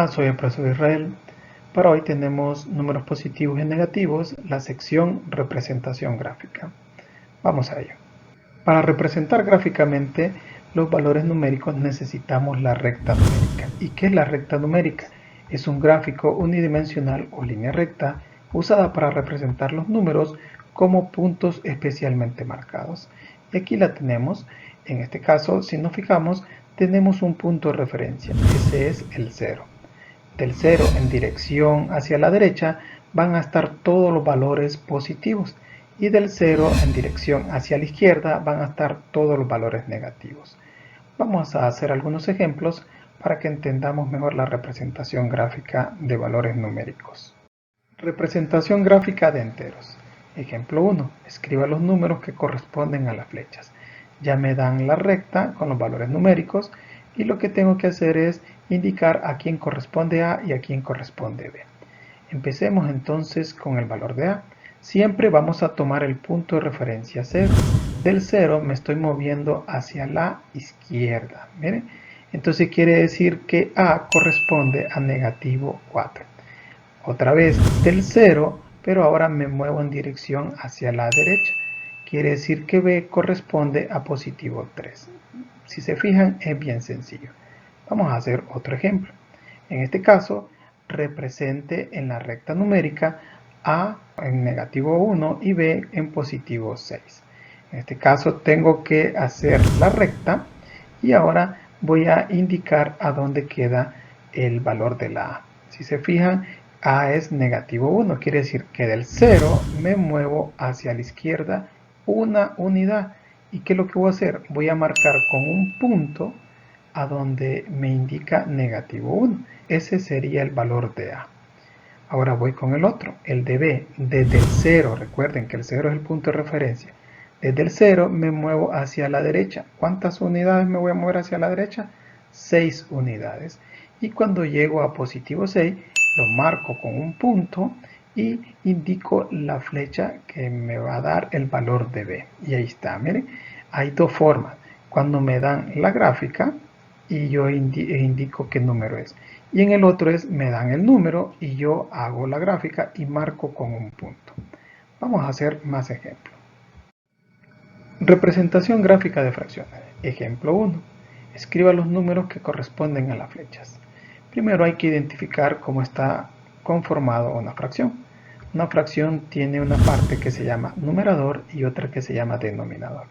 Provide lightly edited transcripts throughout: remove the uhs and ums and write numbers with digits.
Hola, soy el profesor Israel. Para hoy tenemos números positivos y negativos, la sección representación gráfica. Vamos a ello. Para representar gráficamente los valores numéricos necesitamos la recta numérica. ¿Y qué es la recta numérica? Es un gráfico unidimensional o línea recta usada para representar los números como puntos especialmente marcados. Y aquí la tenemos. En este caso, si nos fijamos, tenemos un punto de referencia. Ese es el 0. Del 0 en dirección hacia la derecha van a estar todos los valores positivos y del 0 en dirección hacia la izquierda van a estar todos los valores negativos. Vamos a hacer algunos ejemplos para que entendamos mejor la representación gráfica de valores numéricos. Representación gráfica de enteros. Ejemplo 1. Escriba los números que corresponden a las flechas. Ya me dan la recta con los valores numéricos y lo que tengo que hacer es indicar a quién corresponde A y a quién corresponde B. Empecemos entonces con el valor de A. Siempre vamos a tomar el punto de referencia 0. Del 0 me estoy moviendo hacia la izquierda. Miren, entonces quiere decir que A corresponde a negativo 4. Otra vez del 0, pero ahora me muevo en dirección hacia la derecha. Quiere decir que B corresponde a positivo 3. Si se fijan, es bien sencillo. Vamos a hacer otro ejemplo. En este caso, represente en la recta numérica A en negativo 1 y B en positivo 6. En este caso tengo que hacer la recta y ahora voy a indicar a dónde queda el valor de la A. Si se fijan, A es negativo 1, quiere decir que del 0 me muevo hacia la izquierda una unidad. ¿Y qué es lo que voy a hacer? Voy a marcar con un punto a donde me indica negativo 1. Ese sería el valor de A. Ahora voy con el otro, el de B. Desde el 0, recuerden que el 0 es el punto de referencia. Desde el 0 me muevo hacia la derecha. ¿Cuántas unidades me voy a mover hacia la derecha? 6 unidades. Y cuando llego a positivo 6, lo marco con un punto y indico la flecha que me va a dar el valor de B. Y ahí está, miren. Hay dos formas. Cuando me dan la gráfica y yo indico qué número es. Y en el otro es, me dan el número y yo hago la gráfica y marco con un punto. Vamos a hacer más ejemplos. Representación gráfica de fracciones. Ejemplo 1. Escriba los números que corresponden a las flechas. Primero hay que identificar cómo está conformado una fracción. Una fracción tiene una parte que se llama numerador y otra que se llama denominador.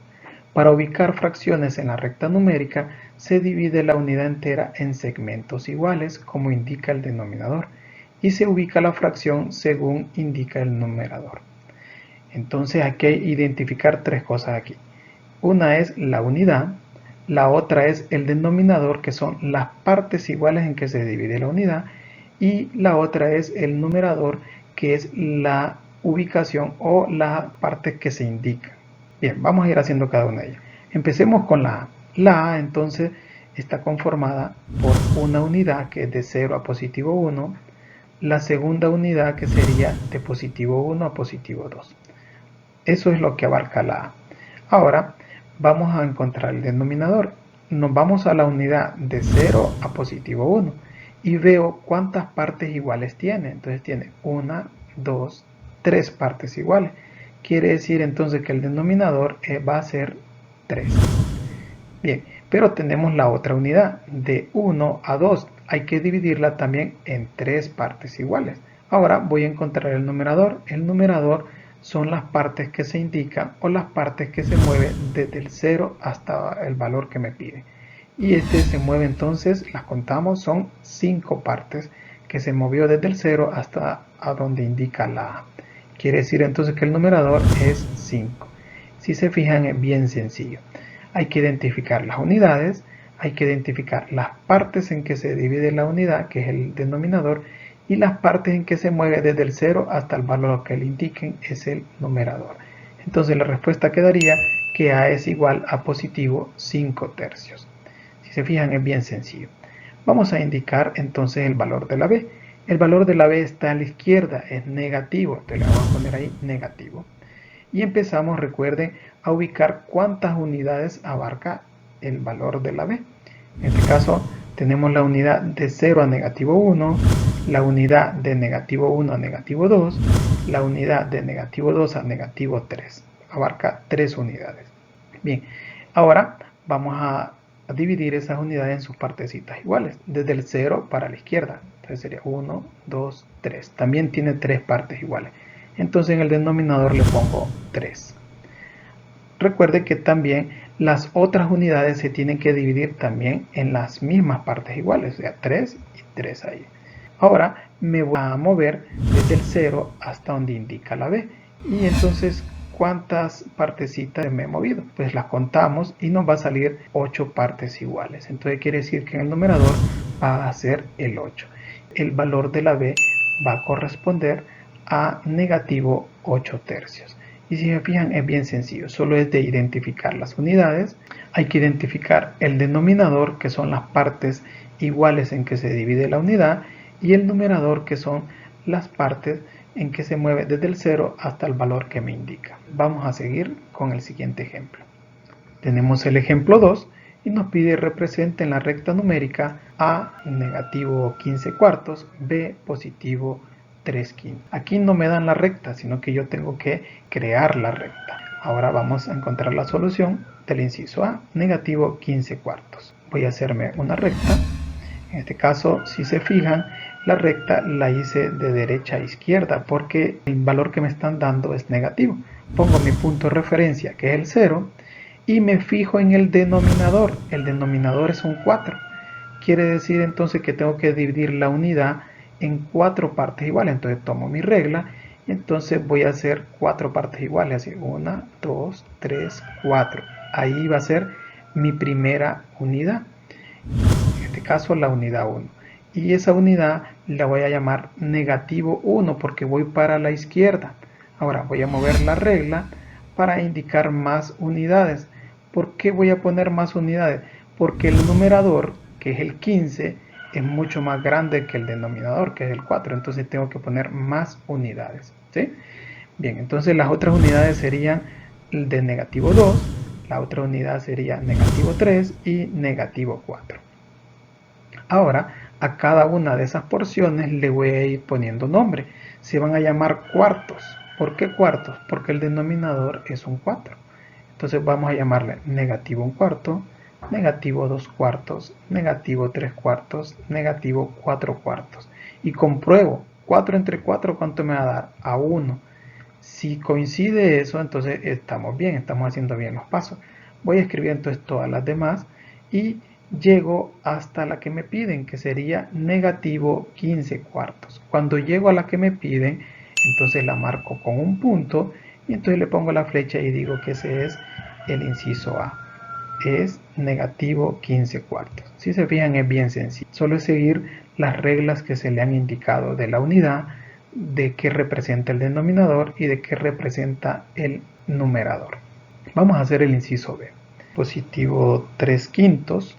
Para ubicar fracciones en la recta numérica se divide la unidad entera en segmentos iguales, como indica el denominador, y se ubica la fracción según indica el numerador. Entonces hay que identificar tres cosas aquí. Una es la unidad, la otra es el denominador, que son las partes iguales en que se divide la unidad, y la otra es el numerador, que es la ubicación o las partes que se indican. Bien, vamos a ir haciendo cada una de ellas. Empecemos con la A. La A entonces está conformada por una unidad que es de 0 a positivo 1, la segunda unidad que sería de positivo 1 a positivo 2. Eso es lo que abarca la A. Ahora vamos a encontrar el denominador. Nos vamos a la unidad de 0 a positivo 1 y veo cuántas partes iguales tiene. Entonces tiene 1, 2, 3 partes iguales. Quiere decir entonces que el denominador va a ser 3. Bien, pero tenemos la otra unidad de 1 a 2. Hay que dividirla también en 3 partes iguales. Ahora voy a encontrar el numerador. El numerador son las partes que se indican o las partes que se mueven desde el 0 hasta el valor que me pide. Y este se mueve entonces, las contamos, son 5 partes que se movió desde el 0 hasta a donde indica la A. Quiere decir entonces que el numerador es 5. Si se fijan, es bien sencillo. Hay que identificar las unidades, hay que identificar las partes en que se divide la unidad, que es el denominador, y las partes en que se mueve desde el 0 hasta el valor que le indiquen es el numerador. Entonces la respuesta quedaría que A es igual a positivo 5 tercios. Si se fijan, es bien sencillo. Vamos a indicar entonces el valor de la B. El valor de la B está a la izquierda, es negativo, entonces le vamos a poner ahí negativo. Y empezamos, recuerden, a ubicar cuántas unidades abarca el valor de la B. En este caso tenemos la unidad de 0 a negativo 1, la unidad de negativo 1 a negativo 2, la unidad de negativo 2 a negativo 3. Abarca 3 unidades. Bien, ahora vamos a dividir esas unidades en sus partecitas iguales, desde el 0 para la izquierda. Entonces sería 1, 2, 3. También tiene 3 partes iguales. Entonces en el denominador le pongo 3. Recuerde que también las otras unidades se tienen que dividir también en las mismas partes iguales, o sea, 3 y 3 ahí. Ahora me voy a mover desde el 0 hasta donde indica la B. Y entonces, ¿cuántas partecitas me he movido? Pues las contamos y nos va a salir 8 partes iguales. Entonces quiere decir que en el numerador va a ser el 8. El valor de la B va a corresponder a negativo 8 tercios. Y si se fijan, es bien sencillo, solo es de identificar las unidades. Hay que identificar el denominador, que son las partes iguales en que se divide la unidad, y el numerador, que son las partes en que se mueve desde el 0 hasta el valor que me indica. Vamos a seguir con el siguiente ejemplo. Tenemos el ejemplo 2 y nos pide represente en la recta numérica A negativo 15 cuartos, B positivo 3 quintos. Aquí no me dan la recta, sino que yo tengo que crear la recta. Ahora vamos a encontrar la solución del inciso A, negativo 15 cuartos. Voy a hacerme una recta. En este caso, si se fijan, la recta la hice de derecha a izquierda porque el valor que me están dando es negativo. Pongo mi punto de referencia, que es el 0, y me fijo en el denominador. El denominador es un 4. Quiere decir entonces que tengo que dividir la unidad en 4 partes iguales. Entonces tomo mi regla y entonces voy a hacer 4 partes iguales. Así, 1, 2, 3, 4. Ahí va a ser mi primera unidad. En este caso la unidad 1. Y esa unidad la voy a llamar negativo 1 porque voy para la izquierda. Ahora voy a mover la regla para indicar más unidades. ¿Por qué voy a poner más unidades? Porque el numerador, que es el 15, es mucho más grande que el denominador, que es el 4. Entonces tengo que poner más unidades. ¿Sí? Bien, entonces las otras unidades serían de negativo 2, la otra unidad sería negativo 3 y negativo 4. Ahora, a cada una de esas porciones le voy a ir poniendo nombre. Se van a llamar cuartos. ¿Por qué cuartos? Porque el denominador es un 4. Entonces vamos a llamarle negativo 1 cuarto, negativo 2 cuartos, negativo 3 cuartos, negativo 4 cuartos. Y compruebo, 4 entre 4, ¿cuánto me va a dar? A 1. Si coincide eso, entonces estamos bien, estamos haciendo bien los pasos. Voy a escribir entonces todas las demás y llego hasta la que me piden, que sería negativo 15 cuartos. Cuando llego a la que me piden, entonces la marco con un punto y entonces le pongo la flecha y digo que ese es el inciso A. Es negativo 15 cuartos. Si se fijan, es bien sencillo. Solo es seguir las reglas que se le han indicado de la unidad, de qué representa el denominador y de qué representa el numerador. Vamos a hacer el inciso B. Positivo 3 quintos.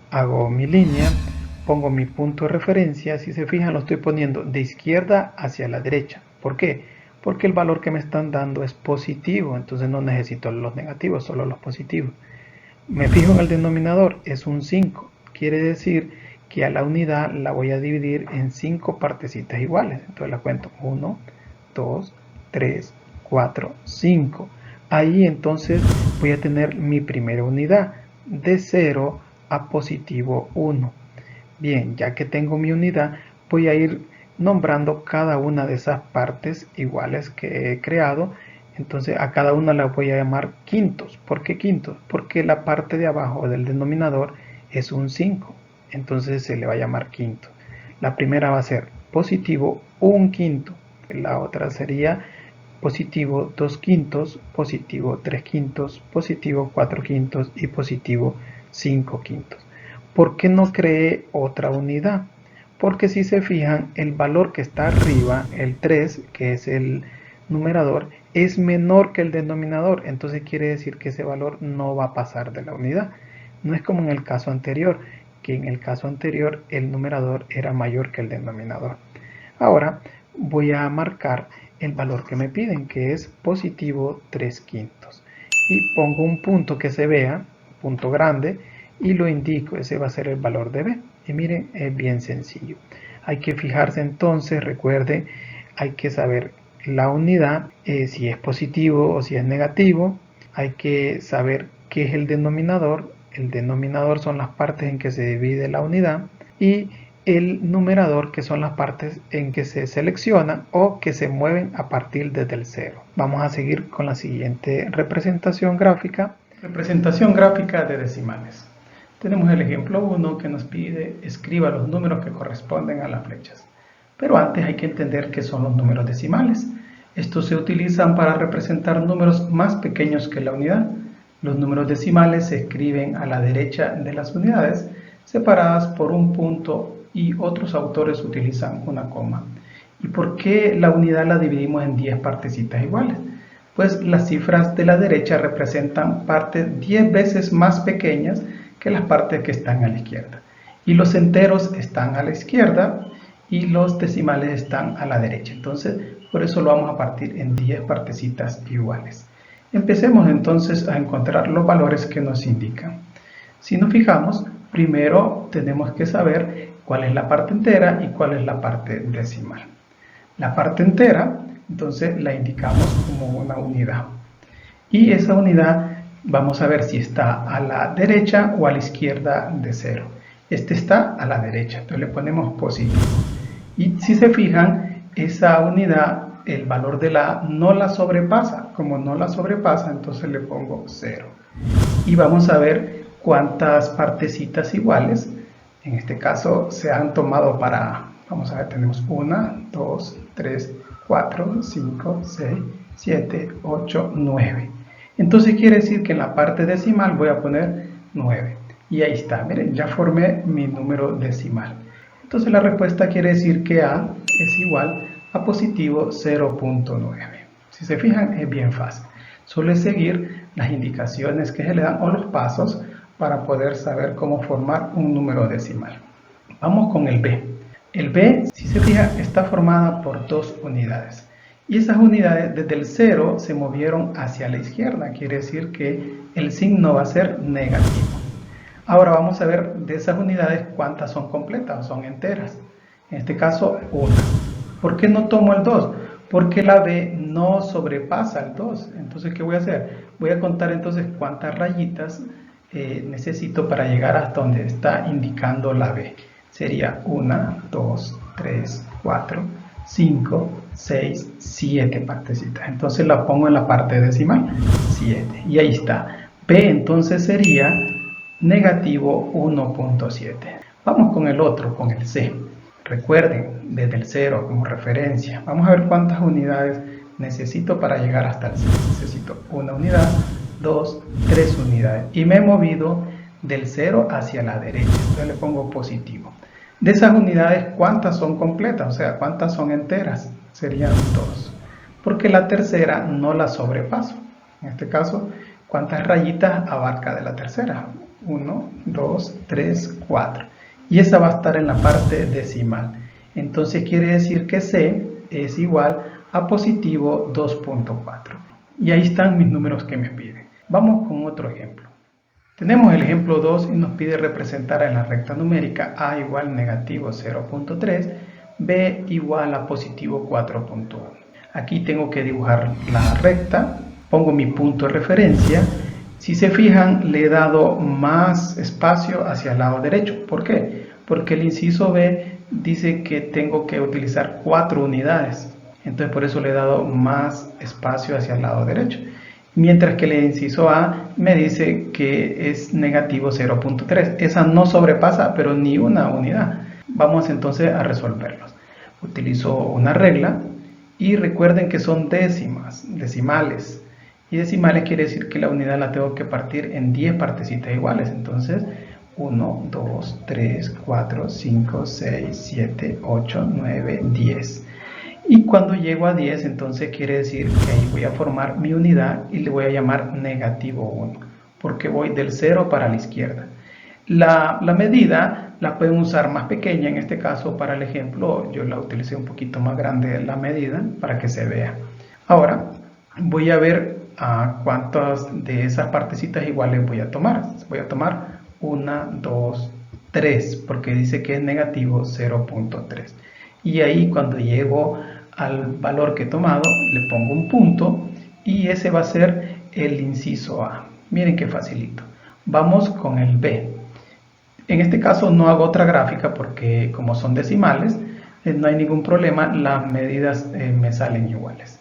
Hago mi línea, pongo mi punto de referencia. Si se fijan, lo estoy poniendo de izquierda hacia la derecha. ¿Por qué? Porque el valor que me están dando es positivo, entonces no necesito los negativos, solo los positivos. Me fijo en el denominador, es un 5. Quiere decir que a la unidad la voy a dividir en 5 partecitas iguales. Entonces la cuento 1, 2, 3, 4, 5. Ahí entonces voy a tener mi primera unidad de 0 a positivo 1. Bien, ya que tengo mi unidad, voy a ir nombrando cada una de esas partes iguales que he creado. Entonces a cada una la voy a llamar quintos. ¿Por qué quintos? Porque la parte de abajo del denominador es un 5. Entonces se le va a llamar quinto. La primera va a ser positivo 1 quinto. La otra sería positivo 2 quintos, positivo 3 quintos, positivo 4 quintos y positivo 5 quintos. ¿Por qué no creé otra unidad? Porque si se fijan, el valor que está arriba, el 3, que es el numerador, es menor que el denominador. Entonces quiere decir que ese valor no va a pasar de la unidad. No es como en el caso anterior, que en el caso anterior el numerador era mayor que el denominador. Ahora voy a marcar el valor que me piden, que es positivo 3 quintos. Y pongo un punto que se vea, punto grande, y lo indico, ese va a ser el valor de b. Y miren, es bien sencillo. Hay que fijarse entonces, recuerde, hay que saber la unidad, si es positivo o si es negativo. Hay que saber qué es el denominador. El denominador son las partes en que se divide la unidad, y el numerador, que son las partes en que se selecciona o que se mueven a partir desde el cero. Vamos a seguir con la siguiente representación gráfica. Representación gráfica de decimales. Tenemos el ejemplo 1 que nos pide escriba los números que corresponden a las flechas. Pero antes hay que entender qué son los números decimales. Estos se utilizan para representar números más pequeños que la unidad. Los números decimales se escriben a la derecha de las unidades, separadas por un punto, y otros autores utilizan una coma. ¿Y por qué la unidad la dividimos en 10 partecitas iguales? Pues las cifras de la derecha representan partes 10 veces más pequeñas que las partes que están a la izquierda. Y los enteros están a la izquierda y los decimales están a la derecha. Entonces, por eso lo vamos a partir en 10 partecitas iguales. Empecemos entonces a encontrar los valores que nos indican. Si nos fijamos, primero tenemos que saber cuál es la parte entera y cuál es la parte decimal. La parte entera, entonces la indicamos como una unidad. Y esa unidad vamos a ver si está a la derecha o a la izquierda de 0. Este está a la derecha, entonces le ponemos positivo. Y si se fijan, esa unidad, el valor de la A no la sobrepasa. Como no la sobrepasa, entonces le pongo 0. Y vamos a ver cuántas partecitas iguales, en este caso, se han tomado para, vamos a ver, tenemos 1, 2, 3, 4, 5, 6, 7, 8, 9. Entonces quiere decir que en la parte decimal voy a poner 9. Y ahí está, miren, ya formé mi número decimal. Entonces la respuesta quiere decir que A es igual a positivo 0.9. Si se fijan, es bien fácil. Solo es seguir las indicaciones que se le dan o los pasos para poder saber cómo formar un número decimal. Vamos con el B. El B, si se fija, está formada por dos unidades. Y esas unidades desde el 0 se movieron hacia la izquierda. Quiere decir que el signo va a ser negativo. Ahora vamos a ver de esas unidades cuántas son completas o son enteras. En este caso, 1. ¿Por qué no tomo el 2? Porque la B no sobrepasa el 2. Entonces, ¿qué voy a hacer? Voy a contar entonces cuántas rayitas necesito para llegar hasta donde está indicando la B. Sería 1, 2, 3, 4, 5, 6, 7 partecitas. Entonces la pongo en la parte decimal, 7. Y ahí está. B entonces sería negativo 1.7. Vamos con el otro, con el C. Recuerden, desde el 0 como referencia. Vamos a ver cuántas unidades necesito para llegar hasta el C. Necesito una unidad, 2, 3 unidades. Y me he movido del 0 hacia la derecha. Entonces le pongo positivo. De esas unidades, ¿cuántas son completas? O sea, ¿cuántas son enteras? Serían 2. Porque la tercera no la sobrepaso. En este caso, ¿cuántas rayitas abarca de la tercera? 1, 2, 3, 4. Y esa va a estar en la parte decimal. Entonces quiere decir que C es igual a positivo 2.4. Y ahí están mis números que me piden. Vamos con otro ejemplo. Tenemos el ejemplo 2 y nos pide representar en la recta numérica A igual negativo 0.3, B igual a positivo 4.1. Aquí tengo que dibujar la recta, pongo mi punto de referencia. Si se fijan, le he dado más espacio hacia el lado derecho. ¿Por qué? Porque el inciso B dice que tengo que utilizar 4 unidades. Entonces por eso le he dado más espacio hacia el lado derecho. Mientras que el inciso A me dice que es negativo 0.3. Esa no sobrepasa, pero ni una unidad. Vamos entonces a resolverlos. Utilizo una regla y recuerden que son decimales. Y decimales quiere decir que la unidad la tengo que partir en 10 partecitas iguales. Entonces, 1, 2, 3, 4, 5, 6, 7, 8, 9, 10. Y cuando llego a 10, entonces quiere decir que ahí voy a formar mi unidad y le voy a llamar negativo 1, porque voy del 0 para la izquierda. La medida la pueden usar más pequeña, en este caso para el ejemplo yo la utilicé un poquito más grande la medida para que se vea. Ahora voy a ver cuántas de esas partecitas iguales voy a tomar. Voy a tomar 1, 2, 3, porque dice que es negativo 0.3. Y ahí cuando llego al valor que he tomado, le pongo un punto y ese va a ser el inciso A. Miren qué facilito. Vamos con el B. En este caso no hago otra gráfica porque como son decimales, no hay ningún problema, las medidas me salen iguales.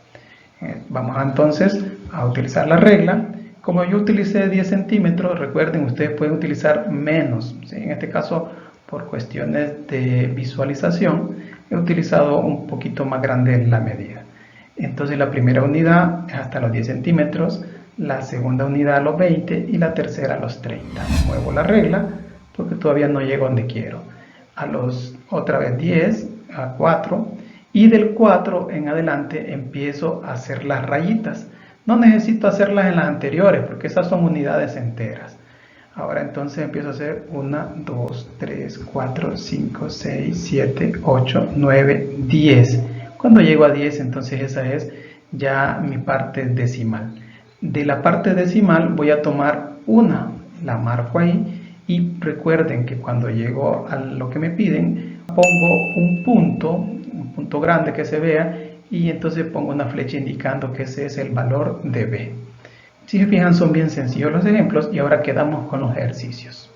Vamos entonces a utilizar la regla. Como yo utilicé 10 centímetros, recuerden, ustedes pueden utilizar menos, ¿sí? En este caso, por cuestiones de visualización, he utilizado un poquito más grande la medida. Entonces la primera unidad es hasta los 10 centímetros, la segunda unidad a los 20 y la tercera a los 30. Muevo la regla porque todavía no llego donde quiero. A los otra vez 10, a 4 y del 4 en adelante empiezo a hacer las rayitas. No necesito hacerlas en las anteriores porque esas son unidades enteras. Ahora entonces empiezo a hacer 1, 2, 3, 4, 5, 6, 7, 8, 9, 10. Cuando llego a 10, entonces esa es ya mi parte decimal. De la parte decimal voy a tomar una, la marco ahí y recuerden que cuando llego a lo que me piden, pongo un punto grande que se vea y entonces pongo una flecha indicando que ese es el valor de B. Si se fijan, son bien sencillos los ejemplos y ahora quedamos con los ejercicios.